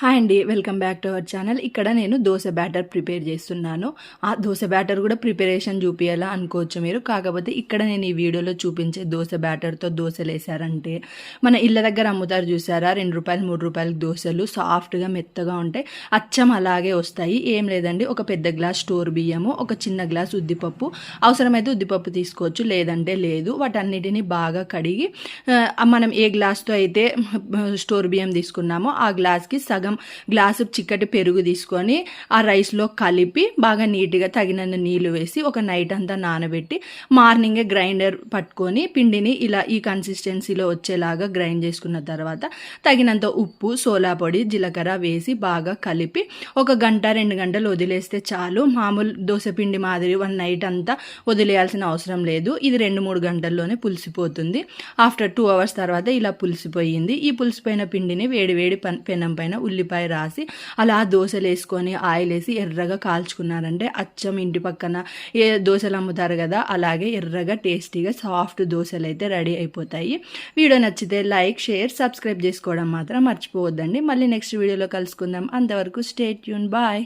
Hi అండి, welcome back to our channel. ఇక్కడ నేను దోశ బ్యాటర్ ప్రిపేర్ చేస్తున్నాను. ఆ దోశ బ్యాటర్ కూడా ప్రిపరేషన్ చూపించాలా అనుకోవచ్చు మీరు. కాకపోతే ఇక్కడ నేను ఈ వీడియోలో చూపించే దోశ బ్యాటర్తో దోశలు వేసారంటే మన ఇళ్ళ దగ్గర అమ్ముతారు చూసారా, ₹2 ₹3 దోశలు సాఫ్ట్గా మెత్తగా ఉంటాయి. అచ్చం అలాగే వస్తాయి. ఏం లేదండి, ఒక పెద్ద గ్లాస్ స్టోర్ బియ్యము, ఒక చిన్న గ్లాస్ ఉద్దిపప్పు, అవసరమైతే ఉద్దిపప్పు తీసుకోవచ్చు, లేదంటే లేదు. వాటన్నిటిని బాగా కడిగి మనం ఏ గ్లాస్తో అయితే స్టోర్ బియ్యం తీసుకున్నామో ఆ గ్లాస్కి సగం గ్లాసు చిక్కటి పెరుగు తీసుకొని ఆ రైస్లో కలిపి బాగా నీట్గా తగినంత నీళ్లు వేసి ఒక నైట్ అంతా నానబెట్టి మార్నింగే గ్రైండర్ పట్టుకొని పిండిని ఇలా ఈ కన్సిస్టెన్సీలో వచ్చేలాగా గ్రైండ్ చేసుకున్న తర్వాత తగినంత ఉప్పు, సోలా పొడి, జీలకర్ర వేసి బాగా కలిపి ఒక గంట 2 గంటలు వదిలేస్తే చాలు. మామూలు దోశ పిండి మాదిరి వన్ నైట్ అంతా వదిలేయాల్సిన అవసరం లేదు. ఇది 2-3 గంటల్లోనే పులిసిపోతుంది. ఆఫ్టర్ 2 అవర్స్ తర్వాత ఇలా పులిసిపోయింది. ఈ పులిసిపోయిన పిండిని వేడి పెనం పైన ఉల్లిపాయ రాసి అలా దోశలు వేసుకొని ఆయిల్ వేసి ఎర్రగా కాల్చుకున్నారంటే అచ్చం ఇంటి పక్కన ఏ దోశలు అమ్ముతారు కదా, అలాగే ఎర్రగా టేస్టీగా సాఫ్ట్ దోశలు అయితే రెడీ అయిపోతాయి. వీడియో నచ్చితే లైక్, షేర్, సబ్స్క్రైబ్ చేసుకోవడం మాత్రం మర్చిపోవద్దండి. మళ్ళీ నెక్స్ట్ వీడియోలో కలుసుకుందాం. అంతవరకు స్టే ట్యూన్, బాయ్.